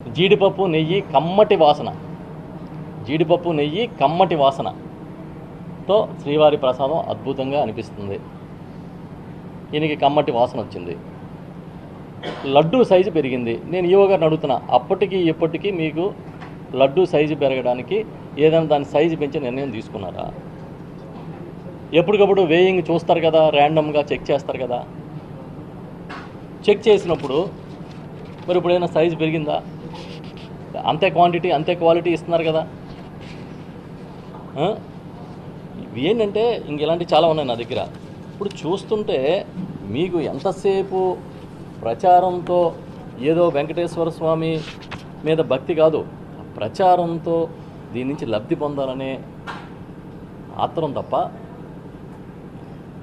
జీడిపప్పు నెయ్యి కమ్మటి వాసనతో శ్రీవారి ప్రసాదం అద్భుతంగా అనిపిస్తుంది. ఈయనకి కమ్మటి వాసన వచ్చింది. లడ్డూ సైజు పెరిగింది. నేను ఈవో గారిని అడుగుతున్నా, అప్పటికి ఇప్పటికీ మీకు లడ్డూ సైజు పెరగడానికి ఏదైనా దాని సైజు పెంచి నిర్ణయం తీసుకున్నారా? ఎప్పటికప్పుడు వేయింగ్ చూస్తారు కదా, ర్యాండమ్గా చెక్ చేస్తారు కదా. చెక్ చేసినప్పుడు మరి ఇప్పుడు ఏదైనా సైజు పెరిగిందా? అంతే క్వాంటిటీ అంతే క్వాలిటీ ఇస్తున్నారు కదా. ఇవి ఏంటంటే ఇంక ఇలాంటివి చాలా ఉన్నాయి నా దగ్గర. ఇప్పుడు చూస్తుంటే మీకు ఎంతసేపు ప్రచారంతో ఏదో వెంకటేశ్వర స్వామి మీద భక్తి కాదు, ప్రచారంతో దీని నుంచి లబ్ధి పొందాలనే ఆత్రం తప్ప,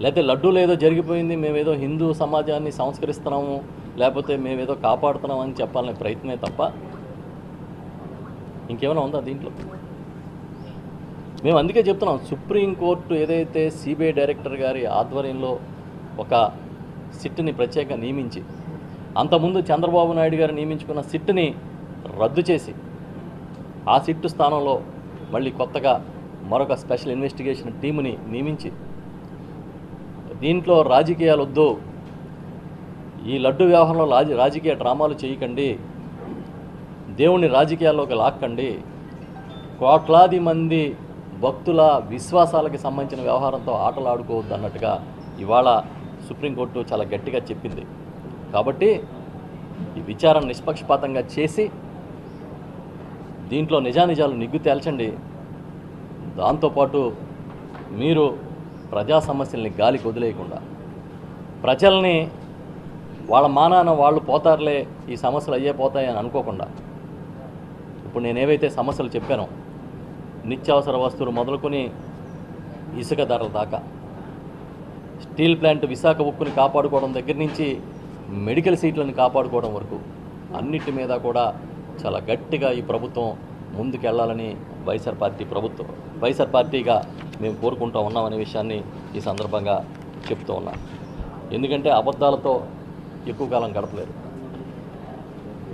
లేకపోతే లడ్డూలో ఏదో జరిగిపోయింది మేమేదో హిందూ సమాజాన్ని సంస్కరిస్తున్నాము లేకపోతే మేమేదో కాపాడుతున్నాం అని చెప్పాలనే ప్రయత్నమే తప్ప ఇంకేమైనా ఉందా దీంట్లో? మేము అందుకే చెప్తున్నాం, సుప్రీంకోర్టు ఏదైతే సిబిఐ డైరెక్టర్ గారి ఆధ్వర్యంలో ఒక సిట్ని ప్రత్యేకంగా నియమించి, అంతకుముందు చంద్రబాబు నాయుడు గారు నియమించుకున్న సిట్ని రద్దు చేసి ఆ సిట్టు స్థానంలో మళ్ళీ కొత్తగా మరొక స్పెషల్ ఇన్వెస్టిగేషన్ టీముని నియమించి, దీంట్లో రాజకీయాలు వద్దు, ఈ లడ్డు వ్యవహారంలో రాజకీయ డ్రామాలు చేయకండి, దేవుణ్ణి రాజకీయాల్లోకి లాక్కండి, కోట్లాది మంది భక్తుల విశ్వాసాలకి సంబంధించిన వ్యవహారంతో ఆటలు ఆడుకోవద్దు అన్నట్టుగా ఇవాళ సుప్రీంకోర్టు చాలా గట్టిగా చెప్పింది. కాబట్టి ఈ విచారణ నిష్పక్షపాతంగా చేసి దీంట్లో నిజానిజాలు నిగ్గు తేల్చండి. దాంతోపాటు మీరు ప్రజా సమస్యల్ని గాలికి వదిలేయకుండా, ప్రజల్ని వాళ్ళ మానాన వాళ్ళు పోతారులే, ఈ సమస్యలు అయ్యే పోతాయని అనుకోకుండా, ఇప్పుడు నేనేవైతే సమస్యలు చెప్పానో నిత్యావసర వస్తువులు మొదలుకొని ఇసుక ధరల దాకా, స్టీల్ ప్లాంట్ విశాఖ ఉక్కుని కాపాడుకోవడం దగ్గర నుంచి మెడికల్ సీట్లను కాపాడుకోవడం వరకు అన్నిటి మీద కూడా చాలా గట్టిగా ఈ ప్రభుత్వం ముందుకెళ్లాలని వైఎస్ఆర్ పార్టీగా మేము కోరుకుంటూ ఉన్నామనే విషయాన్ని ఈ సందర్భంగా చెప్తూ ఉన్నా. ఎందుకంటే అబద్ధాలతో ఎక్కువ కాలం గడపలేరు.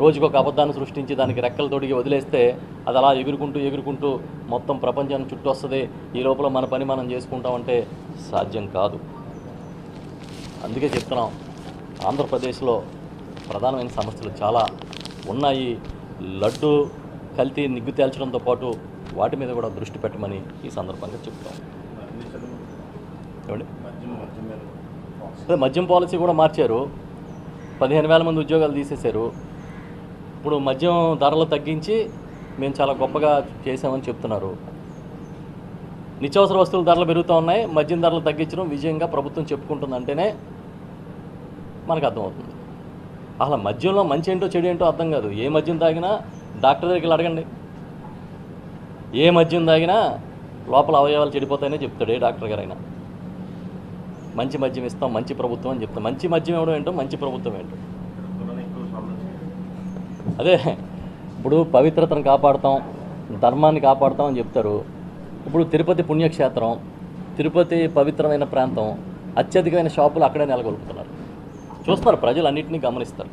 రోజుకొక అబద్ధాన్ని సృష్టించి దానికి రెక్కలు తొడిగి వదిలేస్తే అది అలా ఎగురుకుంటూ మొత్తం ప్రపంచాన్ని చుట్టూ వస్తుంది. ఈ లోపల మన పని మనం చేసుకుంటామంటే సాధ్యం కాదు. అందుకే చెప్తున్నాం, ఆంధ్రప్రదేశ్లో ప్రధానమైన సమస్యలు చాలా ఉన్నాయి. లడ్డు కల్తీ నిగ్గు తేల్చడంతో పాటు వాటి మీద కూడా దృష్టి పెట్టమని ఈ సందర్భంగా చెప్తాం. మద్యం పాలసీ కూడా మార్చారు. 15,000 మంది ఉద్యోగాలు తీసేశారు. ఇప్పుడు మద్యం ధరలు తగ్గించి మేము చాలా గొప్పగా చేసామని చెప్తున్నారు. నిత్యావసర వస్తువుల ధరలు పెరుగుతూ ఉన్నాయి, మద్యం ధరలు తగ్గించడం విజయంగా ప్రభుత్వం చెప్పుకుంటుందంటేనే మనకు అర్థమవుతుంది. అసలు మద్యంలో మంచి ఏంటో చెడు ఏంటో అర్థం కాదు. ఏ మద్యం తాగినా డాక్టర్ దగ్గరికి అడగండి, ఏ మద్యం తాగినా లోపల అవయవాలు చెడిపోతాయనే చెప్తాడు ఏ డాక్టర్ గారైనా. మంచి మద్యం ఇస్తాం, మంచి ప్రభుత్వం అని చెప్తాం. మంచి మద్యం ఇవ్వడం ఏంటో, మంచి ప్రభుత్వం ఏంటో. అదే ఇప్పుడు పవిత్రతను కాపాడుతాం, ధర్మాన్ని కాపాడుతాం అని చెప్తారు. ఇప్పుడు తిరుపతి పుణ్యక్షేత్రం, తిరుపతి పవిత్రమైన ప్రాంతం, అత్యధికమైన షాపులు అక్కడే నెలకొల్పుతున్నారు. చూస్తున్నారు, ప్రజలు అన్నింటినీ గమనిస్తారు.